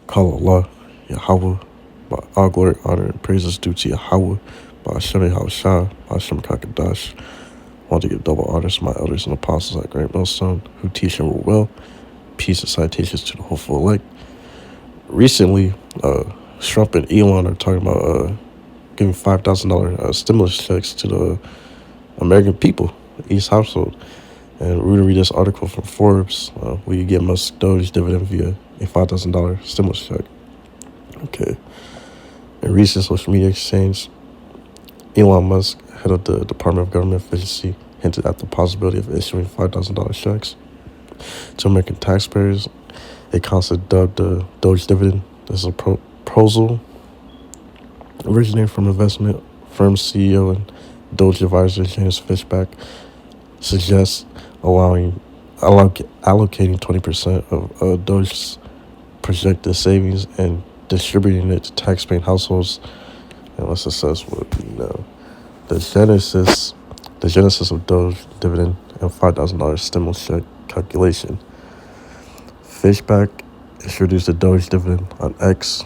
Call Allah, Yahweh, by all glory, honor, and praises due to Yahweh, by Hashem Yahushua, by Hashem Kakadash. I want to give double honors to my elders and apostles at Great Millstone, who teach and rule well. Peace and citations to the hopeful elect. Recently, Trump and Elon are talking about giving $5,000 stimulus checks to the American people, each household. And we're going to read this article from Forbes. Will you get Musk Doge dividend via a $5,000 stimulus check? Okay. In recent social media exchange, Elon Musk, head of the Department of Government Efficiency, hinted at the possibility of issuing $5,000 checks to American taxpayers. A concept dubbed the Doge dividend. This is a proposal originating from investment firm CEO and Doge advisor James Fishback suggests allocating 20% of Doge's projected savings and distributing it to tax-paying households. And let's assess what we know. The genesis of Doge dividend and $5,000 stimulus check calculation. Fishback introduced the Doge dividend on X,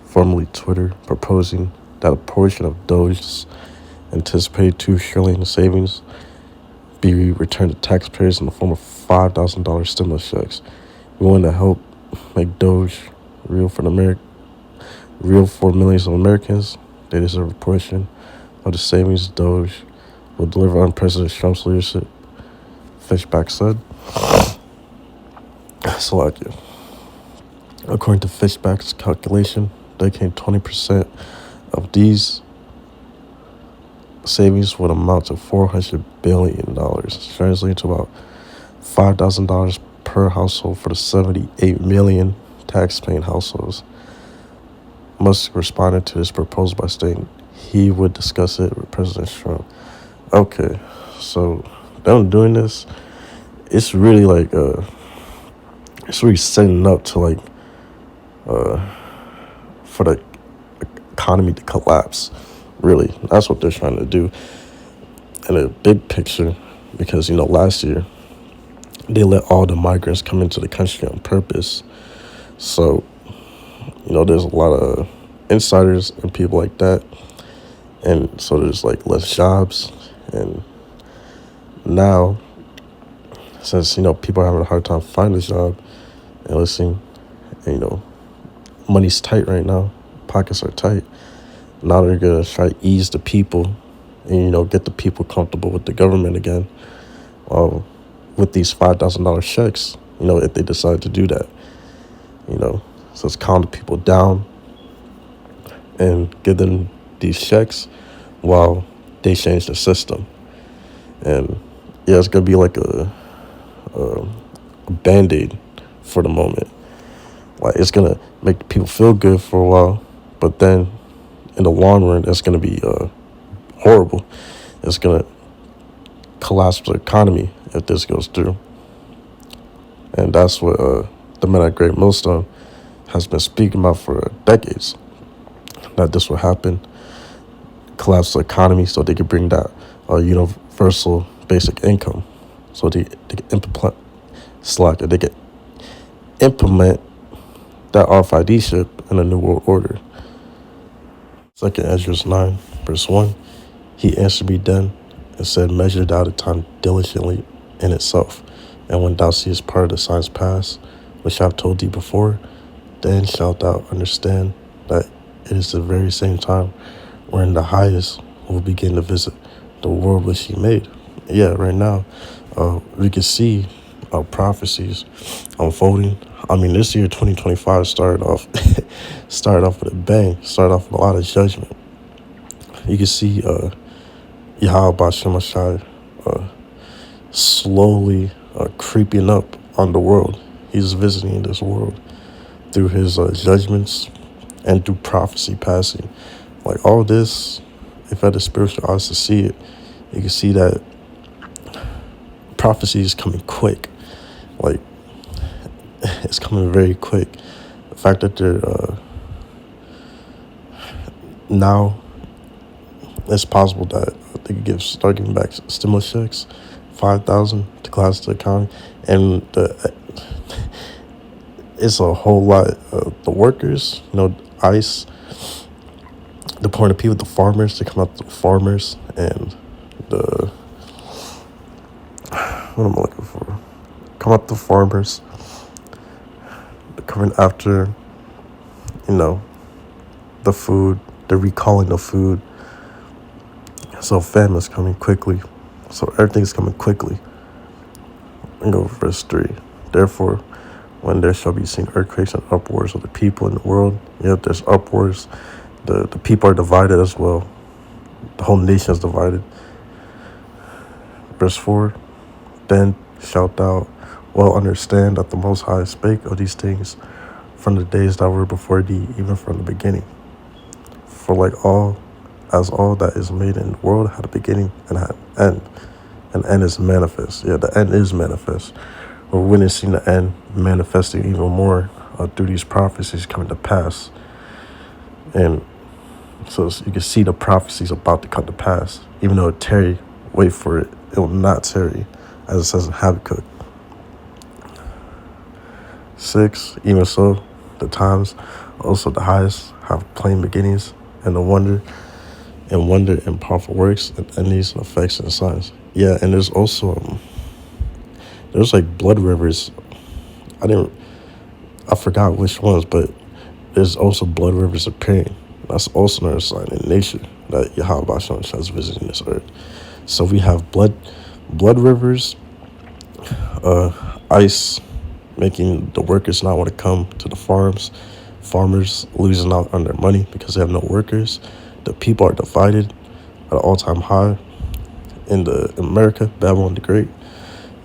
formerly Twitter, proposing that a portion of Doge's anticipated $2 trillion savings be returned to taxpayers in the form of $5,000 stimulus checks. We want to help make Doge real for millions of Americans. They deserve a portion of the savings Doge will deliver on President Trump's leadership, Fishback said. Slovakia. According to Fishback's calculation, they came 20% of these savings would amount to $400 billion, translating to about $5,000 per household for the 78 million tax-paying households. Musk responded to this proposal by stating he would discuss it with President Trump. Okay, so them doing this, it's really like it's really setting up to like for the economy to collapse. Really, that's what they're trying to do in a big picture, because last year they let all the migrants come into the country on purpose. So there's a lot of insiders and people like that, and so there's like less jobs. And now, since people are having a hard time finding a job and listening, and money's tight right now, pockets are tight. Now they're gonna try to ease the people and get the people comfortable with the government again, with these $5,000 checks, if they decide to do that. So it's calm the people down and give them these checks while they change the system. And yeah, it's gonna be like a band-aid for the moment. Like, it's gonna make people feel good for a while, but then in the long run, it's gonna be horrible. It's gonna collapse the economy if this goes through. And that's what the men at Great Millstone has been speaking about for decades, that this will happen, collapse the economy, so they could bring that universal basic income, so they can implement that RFID chip in a new world order. 2 Ezra 9, verse 1, he answered me then and said, measure thou the time diligently in itself, and when thou seest part of the signs pass, which I have told thee before, then shalt thou understand that it is the very same time wherein the highest will begin to visit the world which he made. Yeah, right now, we can see prophecies unfolding. I mean, this year, 2025, started off with a bang, started off with a lot of judgment. You can see Yahweh B'Shem Ashai slowly creeping up on the world. He's visiting this world through his judgments and through prophecy passing. Like, all this, if I had the spiritual eyes to see it, you can see that prophecy is coming quick. Like, it's coming very quick. The fact that they're now, it's possible that they could start giving back stimulus checks, 5,000 to collapse the economy, and it's a whole lot. The workers, ICE, the point of people, the farmers, they come out the farmers and the what am I looking for? Come up the farmers, they're coming after, you know, the food. They're recalling the food. So famine's coming quickly. So everything's coming quickly. And go verse 3. Therefore, when there shall be seen earthquakes and uproars of the people in the world, yet there's uproars. The people are divided as well. The whole nation is divided. Verse 4. Then shalt thou well understand that the Most High spake of these things from the days that were before thee, even from the beginning. For like all that is made in the world had a beginning and had an end. And end is manifest. Yeah, the end is manifest. We're witnessing the end manifesting even more through these prophecies coming to pass. And so you can see the prophecies about to come to pass. Even though it tarry, wait for it. It will not tarry, as it says in Habakkuk 6. Even so, the times also the highest have plain beginnings, and the wonder and powerful works and endings and effects and signs. Yeah, and there's also there's like blood rivers. I forgot which ones, but there's also blood rivers appearing. That's also another sign in nature that Yahweh Bashan is visiting this earth. So we have blood rivers, ice making the workers not want to come to the farmers losing out on their money because they have no workers. The people are divided at an all-time high in America, Babylon the Great,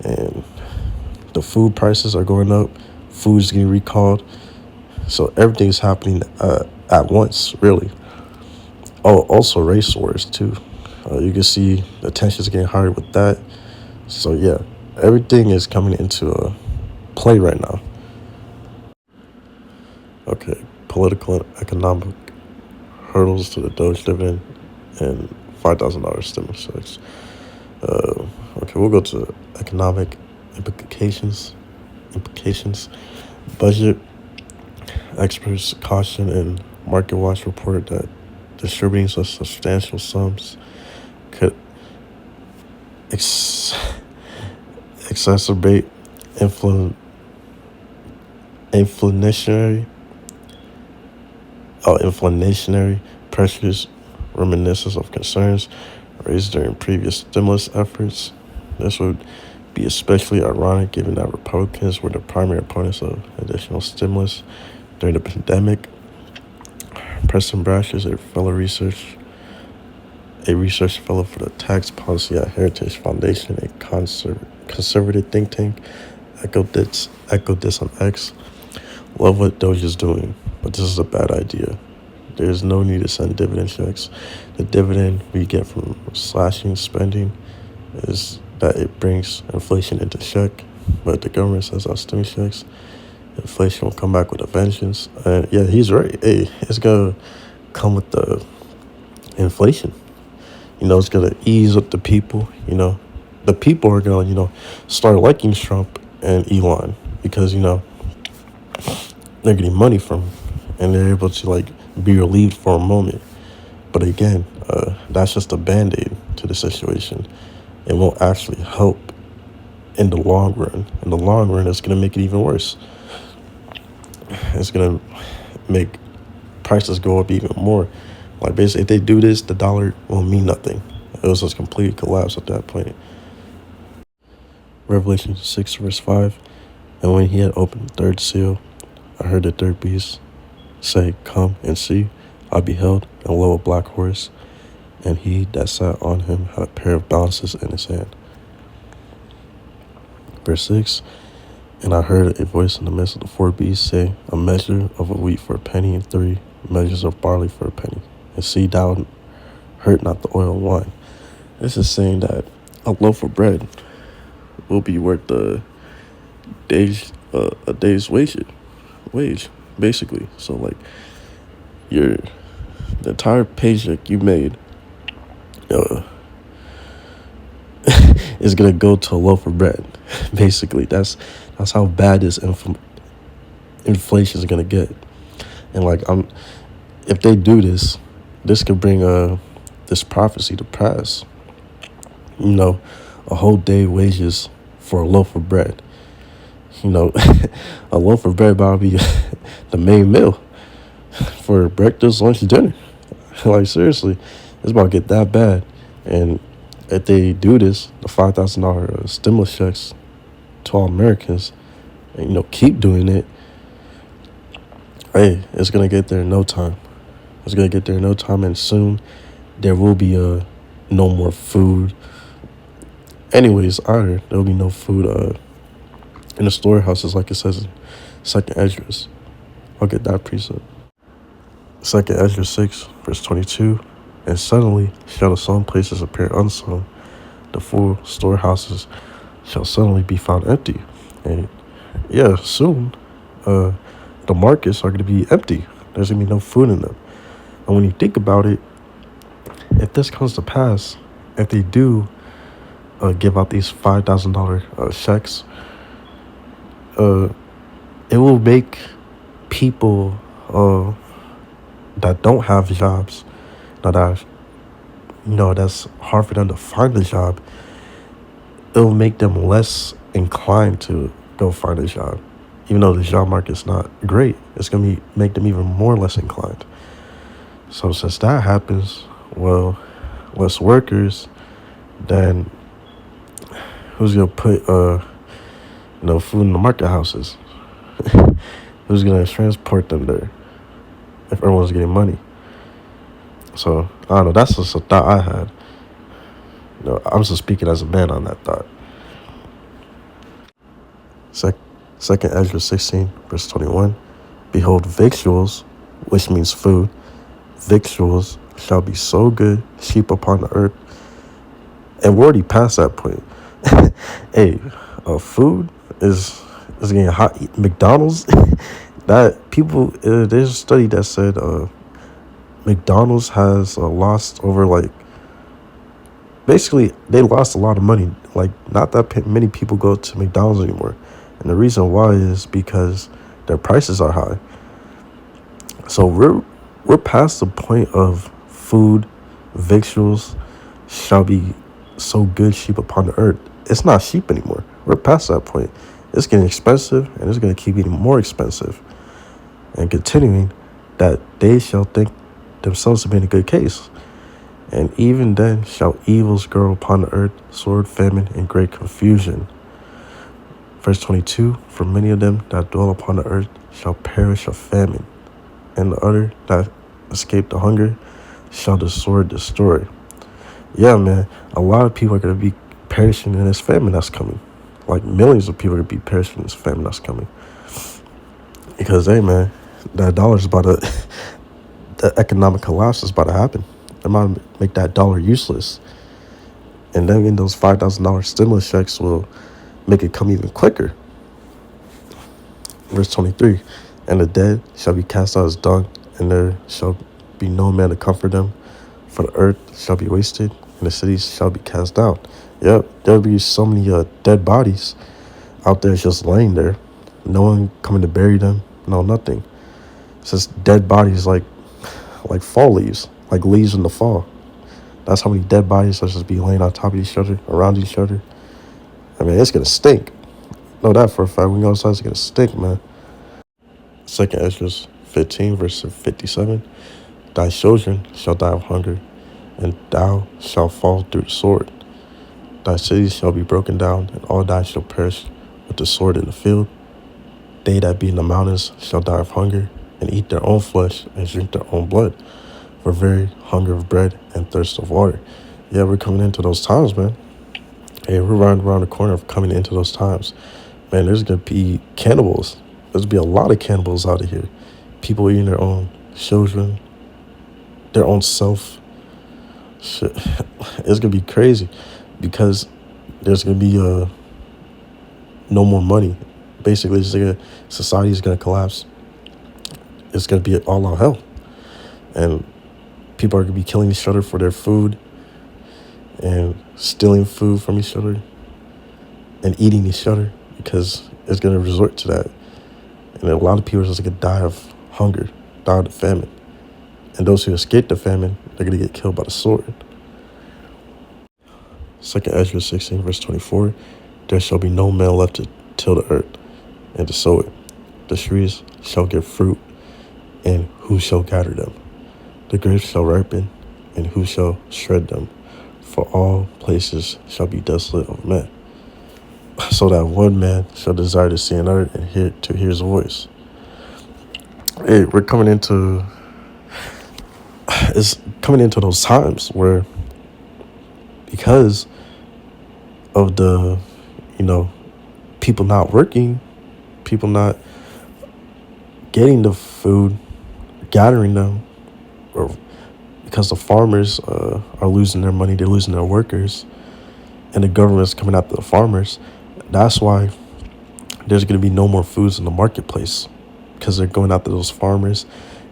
and the food prices are going up. Food's getting recalled. So everything's happening at once, really. Oh, also race wars too. You can see the tensions getting higher with that. So yeah, everything is coming into play right now. Okay, political and economic hurdles to the Doge dividend and $5,000 stimulus checks. Okay, we'll go to economic implications. Budget experts caution and Market Watch reported that distributing such substantial sums could exacerbate inflationary pressures, reminiscence of concerns raised during previous stimulus efforts. This would be especially ironic given that Republicans were the primary opponents of additional stimulus during the pandemic. Preston Brash is a research fellow for the tax policy at Heritage Foundation, a conservative think tank, echoed this on X. Love what Doge is doing, but this is a bad idea. There is no need to send dividend checks. The dividend we get from slashing spending is that it brings inflation into check, but the government says our stimulus checks, inflation will come back with a vengeance. And yeah, he's right. Hey, it's gonna come with the inflation. It's gonna ease up the people. The people are gonna, start liking Trump and Elon because they're getting money from him and they're able to be relieved for a moment. But again, that's just a band-aid to the situation. It won't actually help in the long run. In the long run, it's going to make it even worse. It's going to make prices go up even more. Basically, if they do this, the dollar won't mean nothing. It was just complete collapse at that point. Revelation 6, verse 5. And when he had opened the third seal, I heard the third beast say, Come and see. I beheld, and lo, a black horse, and he that sat on him had a pair of balances in his hand. Verse 6, and I heard a voice in the midst of the four beasts say, A measure of wheat for a penny, and 3 measures of barley for a penny. And see thou hurt not the oil and wine. This is saying that a loaf of bread will be worth a day's wage, basically. So the entire paycheck you made is gonna go to a loaf of bread. Basically, that's how bad this inflation is gonna get. And like if they do this, this could bring this prophecy to pass. You know, a whole day wages for a loaf of bread. You know, a loaf of bread about to be the main meal for breakfast, lunch, and dinner. Like seriously, it's about to get that bad. And if they do this, the $5,000 stimulus checks to all Americans, and keep doing it, hey, it's gonna get there in no time. It's gonna get there in no time, and soon there will be no more food. Anyways, either there will be no food in the storehouses, like it says in Second Esdras. I'll get that precept. Second Esdras 6, verse 22. And suddenly shall the sown places appear unsown, the full storehouses shall suddenly be found empty. And yeah, soon the markets are going to be empty. There's going to be no food in them. And when you think about it, if this comes to pass, if they do give out these $5,000 checks, it will make people that don't have jobs, that's hard for them to find a job, it'll make them less inclined to go find a job. Even though the job market's not great, it's going to make them even more less inclined. So since that happens, well, less workers, then who's going to put food in the market houses? Who's going to transport them there if everyone's getting money? So I don't know, that's just a thought I had. I'm just speaking as a man on that thought. Second Esdras 16, verse 21. Behold, victuals, which means food, victuals shall be so good, sheep upon the earth. And we're already past that point. Hey, food is getting hot. McDonald's, that people, there's a study that said McDonald's has lost over basically they lost a lot of money. Like, not that many people go to McDonald's anymore. And the reason why is because their prices are high. So we're past the point of food, victuals shall be so good, sheep upon the earth. It's not sheep anymore. We're past that point. It's getting expensive, and it's going to keep getting more expensive. And continuing, that they shall think themselves to be in a good case. And even then shall evils grow upon the earth, sword, famine, and great confusion. Verse 22, for many of them that dwell upon the earth shall perish of famine, and the other that escape the hunger shall the sword destroy. Yeah, man, a lot of people are going to be perishing in this famine that's coming. Like, millions of people are going to be perishing in this famine that's coming. Because, hey, man, that dollar's about to, the economic collapse is about to happen. They might make that dollar useless. And then in those $5,000 stimulus checks will make it come even quicker. Verse 23, and the dead shall be cast out as dung, and there shall be no man to comfort them. For the earth shall be wasted, and the cities shall be cast down. Yep, there'll be so many dead bodies out there just laying there. No one coming to bury them. No, nothing. It's just dead bodies like fall leaves, like leaves in the fall. That's how many dead bodies will just be laying on top of each other, around each other. I mean, it's going to stink. Know that for a fact. When you go outside, it's going to stink, man. Second Esdras 15, verse 57. Thy children shall die of hunger, and thou shalt fall through the sword. Thy cities shall be broken down, and all thy shall perish with the sword in the field. They that be in the mountains shall die of hunger, and eat their own flesh, and drink their own blood, for very hunger of bread and thirst of water. Yeah, we're coming into those times, man. Hey, we're right around the corner of coming into those times. Man, there's going to be cannibals. There's going to be a lot of cannibals out of here. People eating their own children, their own self. Shit. It's going to be crazy because there's going to be no more money. Basically, society is going to collapse. It's going to be all out hell. And people are going to be killing each other for their food and stealing food from each other and eating each other because it's going to resort to that. And a lot of people are just going to die of hunger, die of the famine. And those who escape the famine, they're going to get killed by the sword. 2nd Ezra 16, verse 24, there shall be no man left to till the earth and to sow it. The trees shall give fruit, and who shall gather them? The grapes shall ripen, and who shall shred them? For all places shall be desolate of men. So that one man shall desire to see another and hear his voice. Hey, we're coming into those times where, because of the, people not working, people not getting the food, gathering them, or because the farmers are losing their money, they're losing their workers, and the government's coming after the farmers. That's why there's going to be no more foods in the marketplace, because they're going after those farmers,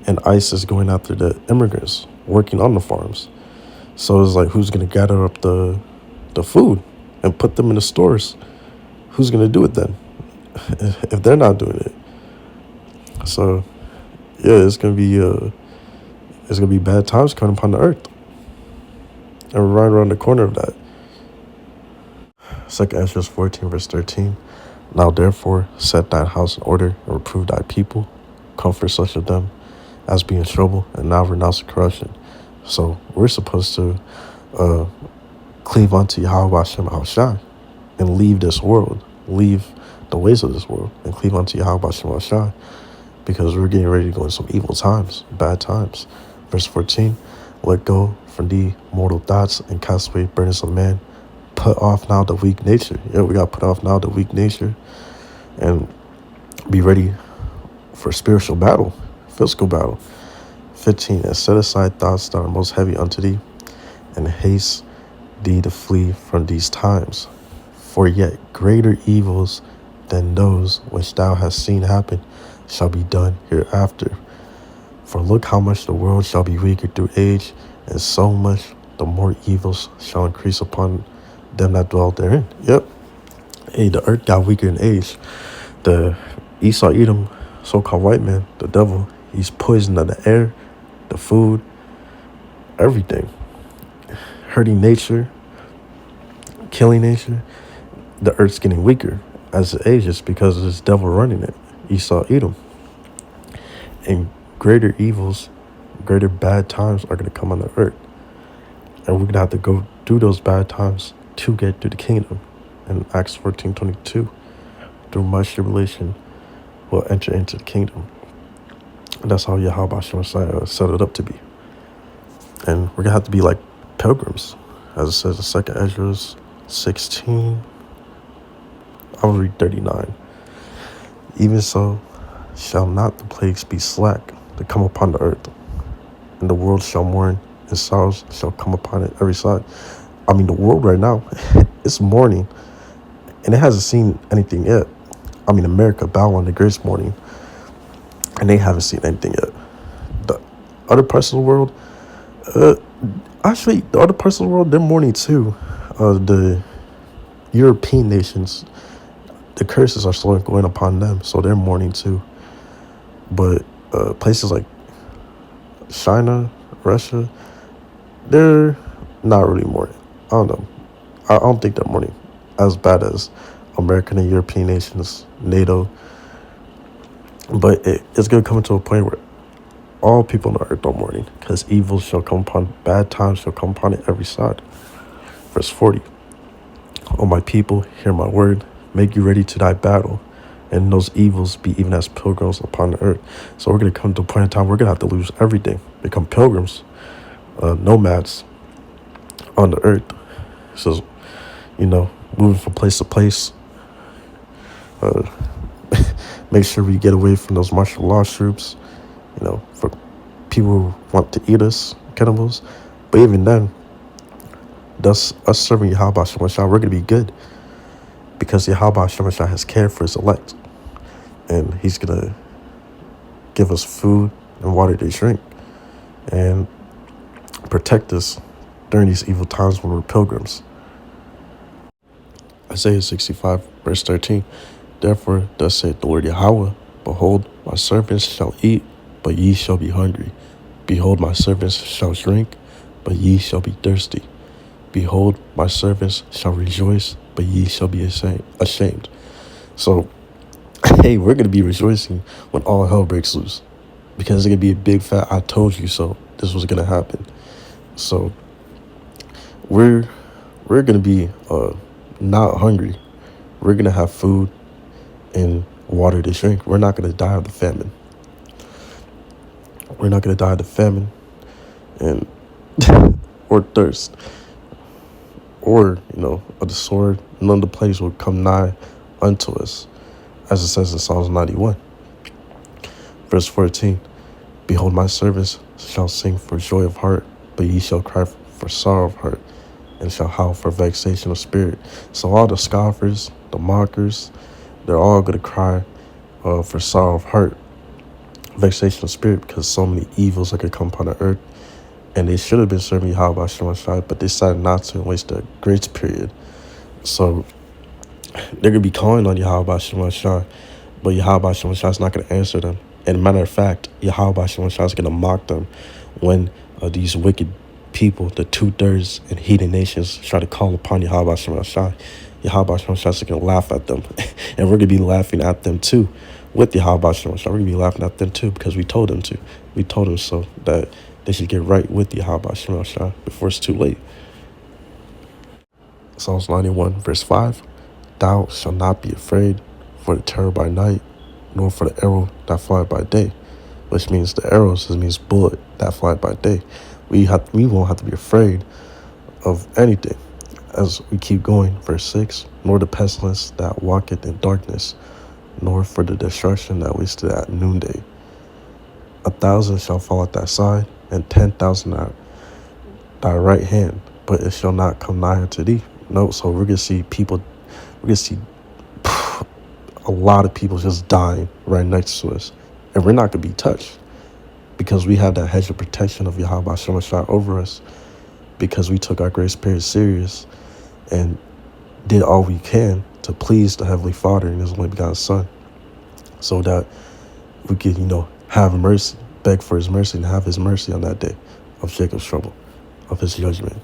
and ICE is going after the immigrants working on the farms. So it's like, who's going to gather up the food and put them in the stores? Who's going to do it then if they're not doing it? So yeah, it's going to be bad times coming upon the earth, and we're right around the corner of that. 2nd Ezra 14, verse 13. Now therefore set thine house in order, and reprove thy people, comfort such of them as be in trouble, and now renounce the corruption. So we're supposed to cleave unto Yahweh Hashem Hashai, and leave this world, leave the ways of this world, and cleave unto Yahweh Hashem Hashai, because we're getting ready to go in some evil times, bad times. Verse 14, let go from the mortal thoughts and cast away burdens of man. Put off now the weak nature. Yeah, we got to put off now the weak nature and be ready for spiritual battle, physical battle. 15, and set aside thoughts that are most heavy unto thee, and haste thee to flee from these times. For yet greater evils than those which thou hast seen happen shall be done hereafter. For look how much the world shall be weaker through age, and so much the more evils shall increase upon them that dwell therein. Yep. Hey, the earth got weaker in age. The Esau Edom, so-called white man, the devil, he's poisoning the air, the food, everything. Hurting nature, killing nature. The earth's getting weaker as it ages because of this devil running it, Esau Edom. And greater evils, greater bad times are going to come on the earth. And we're going to have to go through those bad times to get to the kingdom. In Acts 14:22, through much tribulation, we'll enter into the kingdom. And that's how Yahweh Hashem set it up to be. And we're going to have to be like pilgrims, as it says in 2nd Ezra 16. I'll read 39. Even so shall not the plagues be slack to come upon the earth, and the world shall mourn, and sorrows shall come upon it every side. I mean, the world right now, it's mourning, and it hasn't seen anything yet. I mean, America, Babylon the Great's mourning, and they haven't seen anything yet. The other parts of the world, actually, the other parts of the world, they're mourning too. The European nations, the curses are slowly going upon them, so they're mourning too. But places like China, Russia, they're not really mourning. I don't know. I don't think they're mourning as bad as American and European nations, NATO. But it's going to come to a point where all people on the earth are mourning, because evil shall come upon, bad times shall come upon it every side. Verse 40, O my people, hear my word, make you ready to thy battle, and those evils be even as pilgrims upon the earth. So we're going to come to a point in time where we're going to have to lose everything, become pilgrims, nomads on the earth. So, moving from place to place. Make sure we get away from those martial law troops, for people who want to eat us, cannibals. But even then, us serving Yahweh Shem Shah, we're going to be good, because Yahweh Shem Shah has cared for his elect, and he's going to give us food and water to drink and protect us during these evil times when we're pilgrims. Isaiah 65, verse 13. Therefore, thus saith the Lord Yahweh, Behold, my servants shall eat, but ye shall be hungry. Behold, my servants shall drink, but ye shall be thirsty. Behold, my servants shall rejoice, but ye shall be ashamed. So, hey, we're going to be rejoicing when all hell breaks loose. Because it's going to be a big fat, I told you so. This was going to happen. So, we're going to be not hungry. We're going to have food and water to drink. We're not going to die of the famine. We're not going to die of the famine and or thirst or, of the sword. None of the plagues will come nigh unto us, as it says in Psalms 91. Verse 14, behold, my servants shall sing for joy of heart, but ye shall cry for sorrow of heart, and shall howl for vexation of spirit. So all the scoffers, the mockers, they're all going to cry for sorrow of heart, vexation of spirit, because so many evils are going to come upon the earth. And they should have been serving Yahweh Shemashai, but they decided not to and waste a grace period. So they're going to be calling on Yahweh Shemashai, but Yahweh Shemashai is not going to answer them. And matter of fact, Yahweh Shemashai is going to mock them when these wicked people, the 2/3 and heathen nations, try to call upon Yahweh Shemashai. Yahweh Shemashai is going to laugh at them. And we're going to be laughing at them too. With Yahweh Shemashai, we're going to be laughing at them too, because we told them to. We told them so that they should get right with Yahweh Shemashai before it's too late. Psalms 91, verse 5. Thou shalt not be afraid for the terror by night, nor for the arrow that fly by day. Which means the arrows means bullet that fly by day. We won't have to be afraid of anything. As we keep going, verse 6. Nor the pestilence that walketh in darkness, nor for the destruction that wasteth at noonday. 1,000 shall fall at thy side, and 10,000 at thy right hand, but it shall not come nigh unto thee. No, so we're going to see a lot of people just dying right next to us. And we're not going to be touched because we have that hedge of protection of Yahweh Shemashai over us, because we took our grace period serious and did all we can to please the Heavenly Father and His only begotten Son, so that we could, have mercy, beg for His mercy, and have His mercy on that day of Jacob's trouble, of His judgment.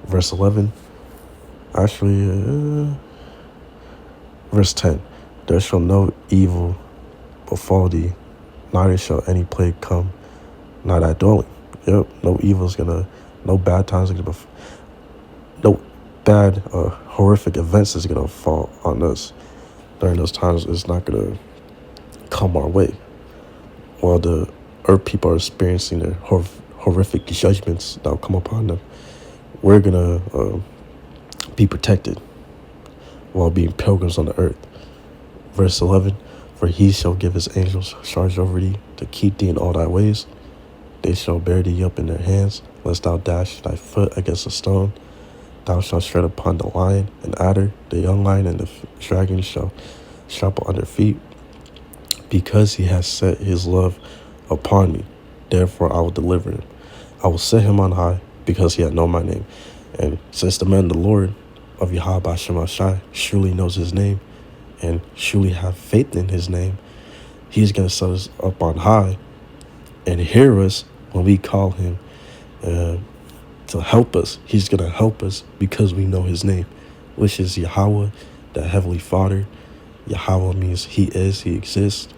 Verse 11, verse 10, there shall no evil befall thee, neither shall any plague come nigh thy dwelling. Yep, no bad times are gonna, no bad horrific events is gonna fall on us during those times. It's not gonna come our way. While the earth people are experiencing their horrific judgments that will come upon them, we're gonna be protected while being pilgrims on the earth. Verse 11, for he shall give his angels charge over thee to keep thee in all thy ways. They shall bear thee up in their hands, lest thou dash thy foot against a stone. Thou shalt tread upon the lion and adder, the young lion and the dragon shall trample under feet. Because he has set his love upon me, therefore I will deliver him. I will set him on high, because he hath known my name. And since the man, the Lord of Yahweh Shemashai, surely knows his name, and surely have faith in his name, he's going to set us up on high and hear us when we call him to help us. He's going to help us because we know his name, which is Yahweh, the Heavenly Father. Yahweh means he exists,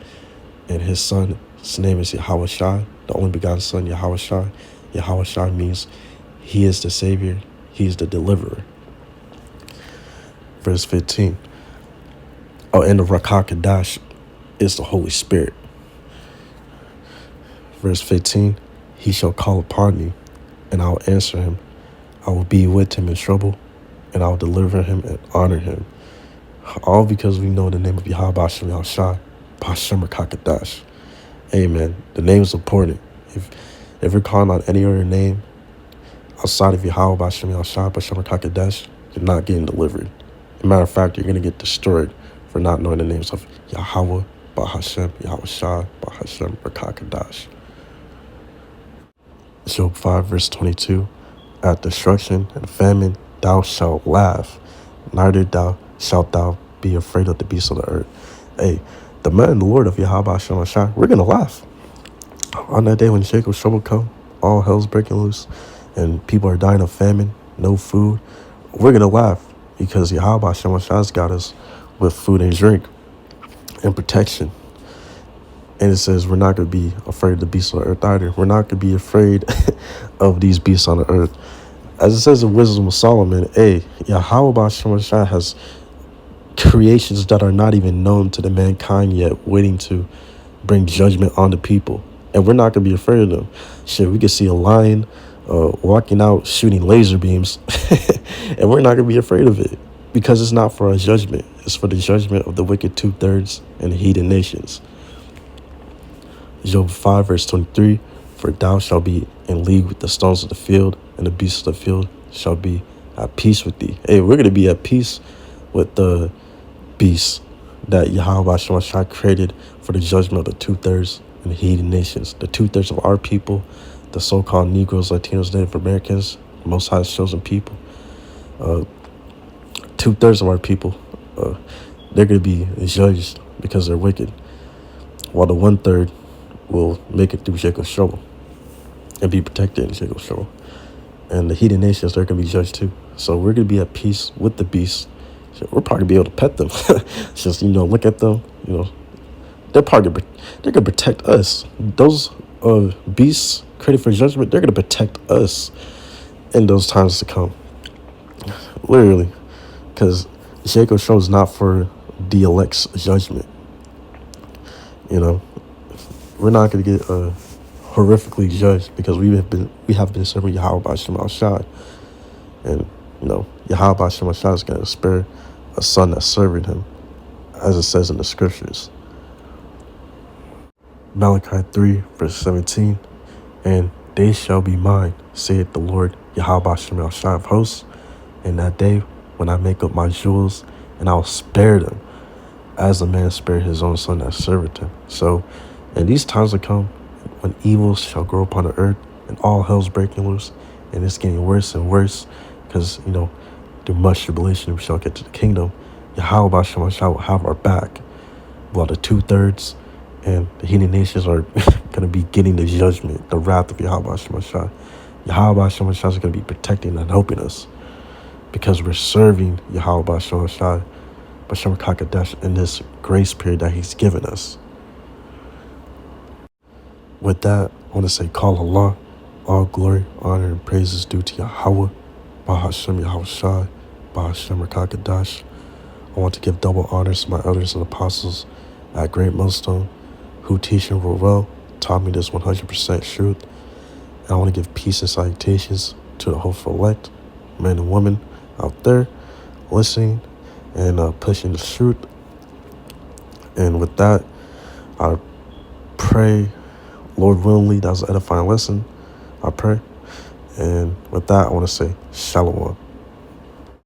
and his Son's name is Yahweh Shai, the only begotten Son, Yahweh Shai. Yahweh Shai means he is the Savior, he is the deliverer. Verse 15. And the Rakah Kadash is the Holy Spirit. Verse 15, he shall call upon me, and I will answer him. I will be with him in trouble, and I will deliver him and honor him. All because we know the name of Yahweh Shem Yahshai, Bashem Rakah Kadash. Amen. The name is important. If you're calling on any other name outside of Yahweh Bashem Yahshai, Bashem Rakah Kadash, you're not getting delivered. As a matter of fact, you're going to get destroyed for not knowing the names of Yahweh, Bahashem, Yahweh Shai, Bahashem, Rakah Kadash. Job 5, verse 22. At destruction and famine thou shalt laugh, neither shalt thou be afraid of the beasts of the earth. Hey, the men and the Lord of Yahweh Shem Ashai, we're going to laugh. On that day when Jacob's trouble come, all hell's breaking loose, and people are dying of famine, no food, we're going to laugh because Yahweh Shem Ashai's got us with food and drink and protection. And it says we're not going to be afraid of the beasts on the earth either. We're not going to be afraid of these beasts on the earth. As it says in Wisdom of Solomon, Yahweh Shem Ashai has creations that are not even known to the mankind yet, waiting to bring judgment on the people. And we're not going to be afraid of them. Shit, we could see a lion walking out shooting laser beams, and we're not going to be afraid of it because it's not for our judgment. It's for the judgment of the wicked 2/3 and the heathen nations. Job 5 verse 23, for thou shalt be in league with the stones of the field, and the beasts of the field shall be at peace with thee. Hey, we're going to be at peace with the beasts that Yahweh Shem Ashai created for the judgment of the 2/3 and the heathen nations. The 2/3 of our people, the so-called Negroes, Latinos, Native Americans, Most High's chosen people. 2/3 of our people, they're going to be judged because they're wicked, while the 1/3 will make it through Jacob's trouble and be protected in Jacob's trouble. And the heathen nations, they're going to be judged too. So we're going to be at peace with the beasts. So we're probably going to be able to pet them. Just, look at them, they're going to protect us. Those beasts created for judgment, they're going to protect us in those times to come. Literally. Because Jacob's trouble is not for the elect's judgment. We're not going to get horrifically judged because we have been serving Yahweh Shem Ashai. And, Yahweh Shem Ashai is going to spare a son that's serving him, as it says in the scriptures. Malachi 3, verse 17, and they shall be mine, saith the Lord Yahweh Shem Ashai of hosts, in that day when I make up my jewels, and I will spare them, as a man spared his own son that served him. So, and these times will come when evils shall grow upon the earth, and all hell's breaking loose, and it's getting worse and worse, because, through much tribulation we shall get to the kingdom. Yahweh Shem Ashai will have our back, while the 2/3 and the heathen nations are going to be getting the judgment, the wrath of Yahweh Shem Ashai. Yahweh Shem Ashai is going to be protecting and helping us because we're serving Yahweh Shem Ashai, B'Shem Kakadash, in this grace period that he's given us. With that, I want to say, call Allah, all glory, honor, and praises due to Yahweh, Bahashem Yahushai, Bahashem Kakadash. I want to give double honors to my elders and apostles at Great Millstone, who teach and rule well, taught me this 100% truth. And I want to give peace and salutations to the hopeful elect, men and women out there listening and pushing the truth. And with that, I pray, Lord willingly, that was an edifying lesson. I pray. And with that, I want to say, Shalom.